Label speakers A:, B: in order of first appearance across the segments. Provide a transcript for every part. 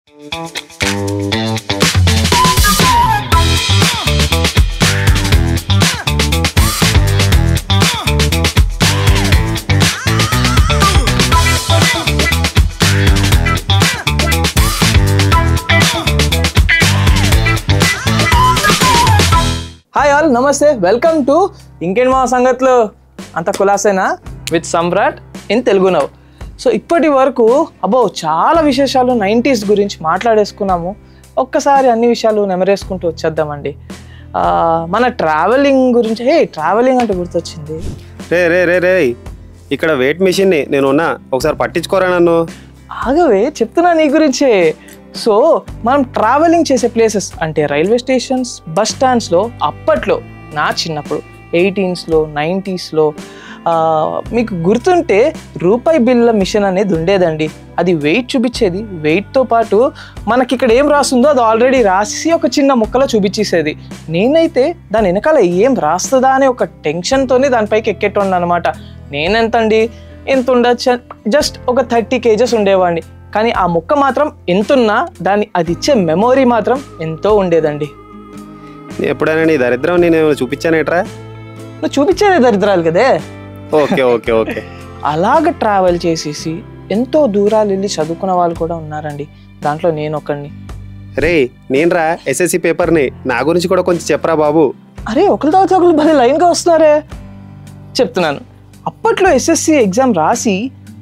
A: Hi all, namaste, welcome to ఇంకేంటి మా సంగతులు అంత కులాసేనా with Samrat in Telugu now. So ఇప్పటి వరకు చాలా విశేషాలు 90s గురించి మాట్లాడేసుకున్నాము. ఒక్కసారి అన్ని విషయాలు నెమరేసుకుంటూ వచ్చేద్దామండి. మన ట్రావెలింగ్ గురించి. ట్రావెలింగ్ అంటే గుర్తొచ్చింది.
B: రే ఇక్కడ వెయిట్ మిషన్ని నేను ఉన్నా, ఒకసారి పట్టించుకోరా నన్ను.
A: ఆగవే, చెప్తున్నా నీ గురించే. సో మనం ట్రావెలింగ్ చేసే ప్లేసెస్ అంటే రైల్వే స్టేషన్స్, బస్ స్టాండ్స్లో అప్పట్లో నా చిన్నప్పుడు 1800s 90s మీకు గుర్తుంటే రూపాయి బిళ్ళ మిషన్ అనేది ఉండేదండి. అది వెయిట్ చూపించేది. వెయిట్తో పాటు మనకి ఇక్కడ ఏం రాస్తుందో అది ఆల్రెడీ రాసి ఒక చిన్న ముక్కలో చూపించేసేది. నేనైతే దాని వెనకాల ఏం రాస్తుందా అనే ఒక టెన్షన్తోనే దానిపైకి ఎక్కేటోండి అనమాట. నేనెంతండి, ఎంత ఉండొచ్చు, జస్ట్ ఒక 30 kgs ఉండేవాడిని. కానీ ఆ ముక్క మాత్రం ఎంతున్నా అది ఇచ్చే మెమొరీ మాత్రం ఎంతో ఉండేదండి.
B: ఎప్పుడైనా నీ దరిద్రం నేను చూపించానేట్రా?
A: నువ్వు చూపించేదే దరిద్రాలు కదే.
B: Okay okay okay.
A: అలాగ ట్రావెల్ చేసేసి ఎంతో దూరాలు వెళ్ళి చదువుకున్న వాళ్ళు కూడా ఉన్నారండి. దాంట్లో నేను ఒకడిని.
B: రే నేనురా ఎస్ఎస్సి పేపర్ని, నా గురించి కూడా కొంచెం చెప్పరా బాబు.
A: అరే ఒకరి తర్వాత ఒకరు భలే లైన్గా వస్తున్నారే. చెప్తున్నాను. అప్పట్లో ఎస్ఎస్సి ఎగ్జామ్ రాసి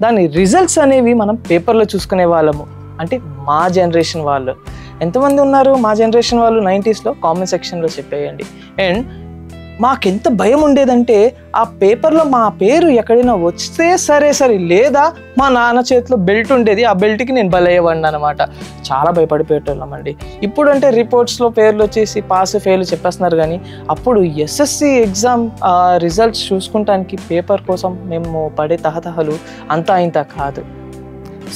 A: దాని రిజల్ట్స్ అనేవి మనం పేపర్లో చూసుకునే వాళ్ళము. అంటే మా జనరేషన్ వాళ్ళు ఎంతమంది ఉన్నారు? మా జనరేషన్ వాళ్ళు 90s కామెంట్ సెక్షన్లో చెప్పేయండి. అండ్ మాకెంత భయం ఉండేదంటే ఆ పేపర్లో మా పేరు ఎక్కడైనా వస్తే సరే లేదా మా నాన్న చేతిలో బెల్ట్ ఉండేది, ఆ బెల్ట్కి నేను బలయ్యేవాడిని అనమాట. చాలా భయపడిపోయేటోళ్ళమండి. ఇప్పుడు అంటే రిపోర్ట్స్లో పేర్లు వచ్చేసి పాస్ ఫెయిల్ చెప్పేస్తున్నారు. కానీ అప్పుడు ఎస్ఎస్సి ఎగ్జామ్ రిజల్ట్స్ చూసుకుంటానికి పేపర్ కోసం మేము పడే తహతహలు అంతా ఇంత కాదు.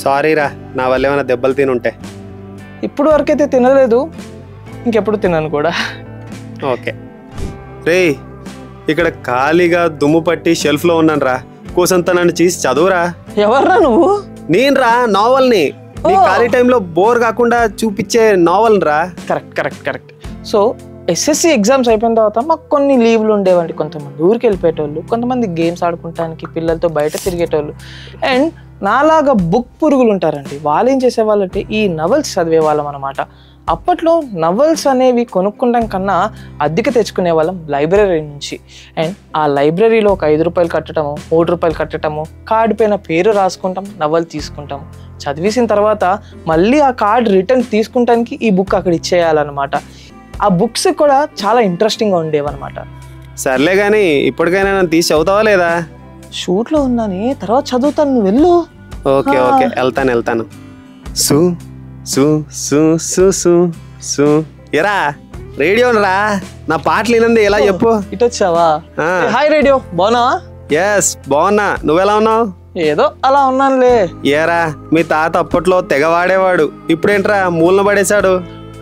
B: సారీరా, నా వల్ల ఏమైనా దెబ్బలు తినుంటే.
A: ఇప్పుడు వరకైతే తినలేదు, ఇంకెప్పుడు తినను కూడా.
B: ఓకే. రే ఇక్కడ ఖాళీగా దుమ్ము పట్టి షెల్ఫ్లో ఉన్నాను రా, కూసంత నన్ను చూసి చదువురా.
A: ఎవర్రా నువ్వు?
B: నేనురా, నావల్ని. నీ ఖాళీ టైంలో బోర్ కాకుండా చూపించే నావల్ రా.
A: కరెక్ట్. సో ఎస్ఎస్సి ఎగ్జామ్స్ అయిపోయిన తర్వాత మాకు కొన్ని లీవ్లు ఉండేవండి. కొంతమంది ఊరికి వెళ్ళిపోయేటోళ్ళు, కొంతమంది గేమ్స్ ఆడుకుంటానికి పిల్లలతో బయట తిరిగేటోళ్ళు. అండ్ నాలాగా బుక్ పురుగులు ఉంటారండి. వాళ్ళు ఏం చేసేవాళ్ళు అంటే ఈ నవల్స్ చదివే వాళ్ళం అనమాట. అప్పట్లో నవల్స్ అనేవి కొనుక్కుంటాం కన్నా అద్దెకి తెచ్చుకునే వాళ్ళం లైబ్రరీ నుంచి. అండ్ ఆ లైబ్రరీలో ఒక 5 రూపాయలు కట్టడము, 3 రూపాయలు కట్టడము, కార్డు పైన పేరు రాసుకుంటాం, నవల్ తీసుకుంటాము. చదివేసిన తర్వాత మళ్ళీ ఆ కార్డు రిటర్న్ తీసుకుంటానికి ఈ బుక్ అక్కడ ఇచ్చేయాలన్నమాట. ఆ బుక్స్ కూడా చాలా ఇంట్రెస్టింగ్గా ఉండేవన్నమాట.
B: సర్లే కానీ ఇప్పటికైనా నన్ను తీసి చదువుతావా లేదా?
A: షూట్లో ఉన్నాను, తర్వాత చదువుతాను, నువ్వు వెళ్ళు.
B: ఓకే వెళ్తాను. సు సు సు సు సు సు ఎరా రేడియో రా, నా పాటలు వినండి. ఎలా చెప్పు?
A: ఇటు వచ్చావా? హాయ్ రేడియో, బాగున్నావా?
B: ఎస్ బాగున్నా, నువ్వెలా ఉన్నావు?
A: ఏదో అలా ఉన్నానులే.
B: ఏరా మీ తాత అప్పట్లో తెగ వాడేవాడు, ఇప్పుడేంట్రా మూలన పడేశాడు?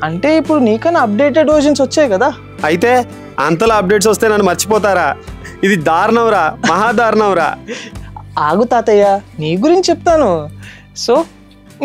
A: అంటే ఇప్పుడు నీకన్నా అప్డేటెడ్ వర్షన్స్ వచ్చాయి కదా.
B: అయితే అంతలా అప్డేట్స్ వస్తే నన్ను మర్చిపోతారా? ఇది దారుణంరా, మహాదారుణంరా.
A: ఆగు తాతయ్య, నీ గురించి చెప్తాను. So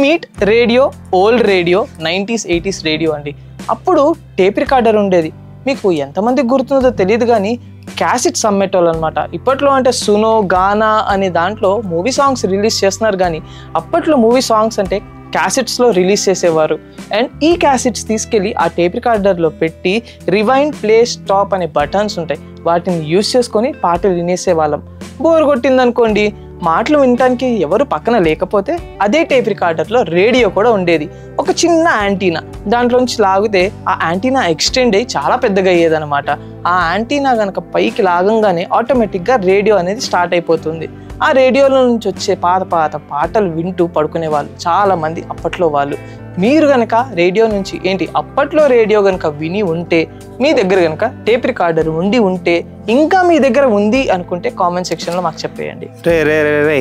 A: meet radio, old radio, 90s 80s radio అండి. అప్పుడు టేప్ రికార్డర్ ఉండేది. మీకు ఎంతమందికి గుర్తుందో తెలియదు కానీ క్యాసెట్స్ అమ్మేటోళ్ళు అనమాట. ఇప్పట్లో అంటే సునో, గానా అనే దాంట్లో మూవీ సాంగ్స్ రిలీజ్ చేస్తున్నారు. కానీ అప్పట్లో మూవీ సాంగ్స్ అంటే క్యాసెట్స్లో రిలీజ్ చేసేవారు. అండ్ ఈ క్యాసెట్స్ తీసుకెళ్ళి ఆ టేప్ రికార్డర్లో పెట్టి రివైండ్, ప్లే, స్టాప్ అనే బటన్స్ ఉంటాయి, వాటిని యూజ్ చేసుకొని పాటలు వినేసేవాళ్ళం. బోర్ కొట్టిందనుకోండి, మాటలు వినటానికి ఎవరు పక్కన లేకపోతే అదే టేప్ రికార్డర్లో రేడియో కూడా ఉండేది. ఒక చిన్న యాంటీనా, దాంట్లోంచి లాగితే ఆ యాంటీనా ఎక్స్టెండ్ అయ్యి చాలా పెద్దగా అయ్యేదన్నమాట. ఆ యాంటీనా కనుక పైకి లాగంగానే ఆటోమేటిక్గా రేడియో అనేది స్టార్ట్ అయిపోతుంది. ఆ రేడియోలో నుంచి వచ్చే పాత పాటలు వింటూ పడుకునే వాళ్ళు చాలామంది అప్పట్లో వాళ్ళు. మీరు కనుక రేడియో నుంచి అప్పట్లో రేడియో కనుక విని ఉంటే, మీ దగ్గర కనుక టేప్ రికార్డర్ ఉంటే, ఇంకా మీ దగ్గర ఉంది అనుకుంటే కామెంట్ సెక్షన్లో మాకు చెప్పేయండి.
B: రే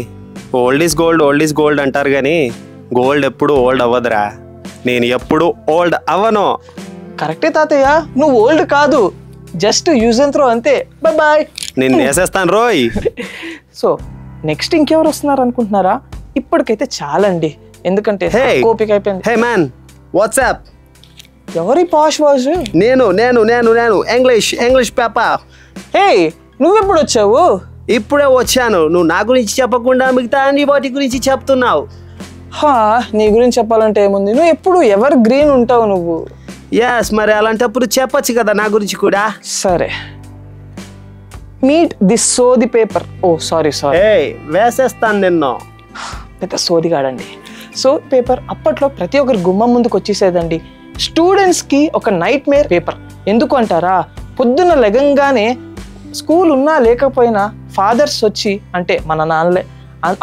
B: ఓల్డ్ ఈజ్ గోల్డ్ అంటారు కానీ గోల్డ్ ఎప్పుడు ఓల్డ్ అవ్వదురా. నేను ఎప్పుడు ఓల్డ్ అవ్వను.
A: కరెక్టే తాతయ్య, నువ్వు ఓల్డ్ కాదు, జస్ట్ యూజ్ అండ్ త్రో అంతే. బాయ్.
B: నేను వేసేస్తాను రోయ్.
A: సో నెక్స్ట్ ఇంకెవరు వస్తున్నారు అనుకుంటున్నారా? ఇప్పటికైతే చాలండి, ఎందుకంటే ఓపిక అయిపోయింది.
B: Hey man, WhatsApp.
A: ఎవరి పాష్ వాయిస్?
B: నేను నేను నేను నేను ఇంగ్లీష్ పేపర్.
A: హే, నువ్వెప్పుడు వచ్చావు?
B: ఇప్పుడే వచ్చాను. నువ్వు నా గురించి చెప్పకుండా మిగతా అన్ని వాటి గురించి చెప్తున్నావు.
A: నీ గురించి చెప్పాలంటే ఏముంది, నువ్వు ఎప్పుడు ఎవర్ గ్రీన్ ఉంటావు నువ్వు.
B: ఎస్, మరి అలాంటప్పుడు చెప్పచ్చు కదా నా గురించి కూడా.
A: సరే, మీట్ ది సోది పేపర్. ఓ సారీ
B: వేసేస్తాను నిన్ను.
A: పెద్ద సోదిగాడండి. సో పేపర్ అప్పట్లో ప్రతి ఒక్కరి గుమ్మం ముందుకు వచ్చేసేదండి. స్టూడెంట్స్కి ఒక నైట్ మేర్ పేపర్. ఎందుకు అంటారా, పొద్దున్న లెగంగానే స్కూల్ ఉన్నా లేకపోయినా ఫాదర్స్ వచ్చి, అంటే మన నాన్నలే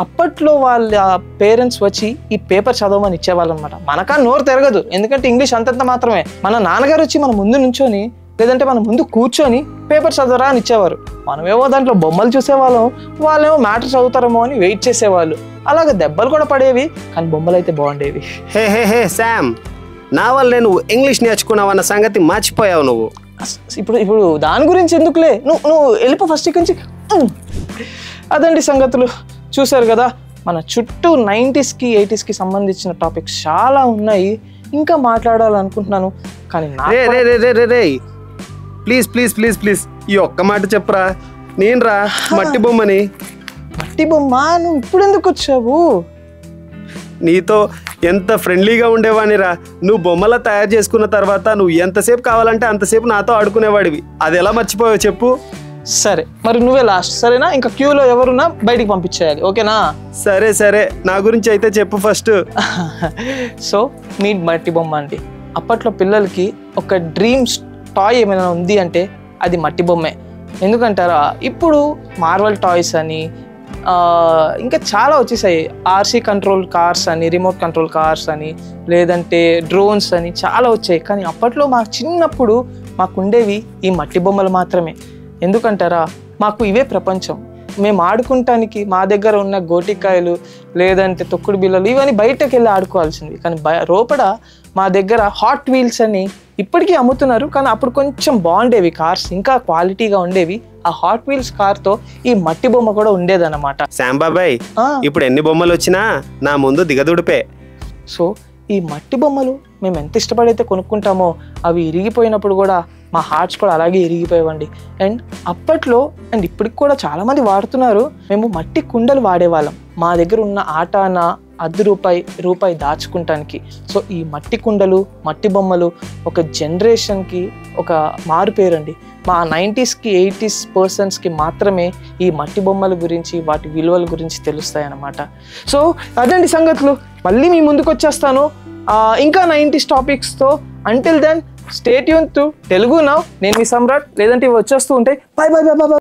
A: అప్పట్లో వాళ్ళ పేరెంట్స్ వచ్చి ఈ పేపర్ చదవమని ఇచ్చేవాళ్ళు అనమాట. మనకా నోరు తిరగదు, ఎందుకంటే ఇంగ్లీష్ అంతంత మాత్రమే. మన నాన్నగారు వచ్చి మన ముందు నుంచొని లేదంటే మన ముందు కూర్చొని పేపర్ చదవరా అని ఇచ్చేవారు. మనమేమో దాంట్లో బొమ్మలు చూసేవాళ్ళం, వాళ్ళేమో మ్యాటర్ చదువుతారేమో అని వెయిట్ చేసేవాళ్ళు. అలాగే దెబ్బలు కూడా పడేవి, కానీ బొమ్మలు అయితే బాగుండేవి.
B: హే శామ్, నా వల్ల నువ్వు ఇంగ్లీష్ నేర్చుకున్నావు అన్న సంగతి మర్చిపోయావు నువ్వు.
A: ఇప్పుడు దాని గురించి ఎందుకులే, నువ్వు వెళ్ళిపో ఫస్ట్ ఇక్కడి నుంచి. అదండి సంగతులు. చూసారు కదా, మన చుట్టూ 90s కి 80s కి సంబంధించిన టాపిక్స్ చాలా ఉన్నాయి, ఇంకా మాట్లాడాలనుకుంటున్నాను. కానీ
B: ప్లీజ్ ఈ ఒక్క మాట చెప్పరా. నేను రా మట్టి బొమ్మని.
A: మట్టి బొమ్మ? నువ్వు ఇప్పుడు ఎందుకు వచ్చావు?
B: నీతో ఎంత ఫ్రెండ్లీగా ఉండేవాడినిరా. నువ్వు బొమ్మలా తయారు చేసుకున్న తర్వాత నువ్వు ఎంతసేపు కావాలంటే అంతసేపు నాతో ఆడుకునేవాడివి. అది ఎలా మర్చిపోయావు చెప్పు.
A: సరే, మరి నువ్వే లాస్ట్, సరేనా? ఇంకా క్యూలో ఎవరున్నా బయటికి పంపించేయాలి, ఓకేనా?
B: సరే, నా గురించి అయితే చెప్పు ఫస్ట్.
A: సో మీ మట్టి బొమ్మ అండి. అప్పట్లో పిల్లలకి ఒక డ్రీమ్స్ టాయ్ ఏమైనా ఉంది అంటే అది మట్టి బొమ్మే. ఎందుకంటారా, ఇప్పుడు మార్వెల్ టాయ్స్ అని ఇంకా చాలా వచ్చేసాయి. ఆర్సీ కంట్రోల్ కార్స్ అని, రిమోట్ కంట్రోల్ కార్స్ అని, లేదంటే డ్రోన్స్ అని చాలా వచ్చాయి. కానీ అప్పట్లో మాకు చిన్నప్పుడు మాకు ఉండేవి ఈ మట్టి బొమ్మలు మాత్రమే. ఎందుకంటారా, మాకు ఇవే ప్రపంచం. మేము ఆడుకుంటానికి మా దగ్గర ఉన్న గోటికాయలు లేదంటే తొక్కుడు బిల్లలు ఇవన్నీ బయటకు వెళ్ళి ఆడుకోవాల్సింది. కానీ లోపల మా దగ్గర హాట్ వీల్స్ అని ఇప్పటికీ అమ్ముతున్నారు, కానీ అప్పుడు కొంచెం బాగుండేవి కార్స్, ఇంకా క్వాలిటీగా ఉండేవి. ఆ హాట్ వీల్స్ కార్తో ఈ మట్టి బొమ్మ కూడా ఉండేదన్నమాట.
B: శాంబాబాయ్, ఇప్పుడు ఎన్ని బొమ్మలు వచ్చినా నా ముందు దిగదుడిపే.
A: సో ఈ మట్టి బొమ్మలు మేము ఎంత ఇష్టపడైతే కొనుక్కుంటామో అవి ఇరిగిపోయినప్పుడు కూడా మా హార్ట్స్ కూడా అలాగే ఇరిగిపోయేవండి. అండ్ అప్పట్లో అండ్ ఇప్పటికి కూడా చాలామంది వాడుతున్నారు. మేము మట్టి కుండలు వాడేవాళ్ళం మా దగ్గర ఉన్న ఆటాన ₹1 దాచుకుంటానికి. సో ఈ మట్టి కుండలు, మట్టి బొమ్మలు ఒక జనరేషన్కి ఒక మారు పేరండి. మా 90s కి 80s పర్సన్స్కి మాత్రమే ఈ మట్టి బొమ్మల గురించి, వాటి విలువల గురించి తెలుస్తాయి అన్నమాట. సో అదండి సంగతులు. మళ్ళీ మీ ముందుకు వచ్చేస్తాను ఇంకా 90s టాపిక్స్తో. Until then stay tuned to Telugu now. నేను మీ సమ్రాట్, లేదంటే ఇవి వచ్చేస్తూ ఉంటాయి. బాయ్.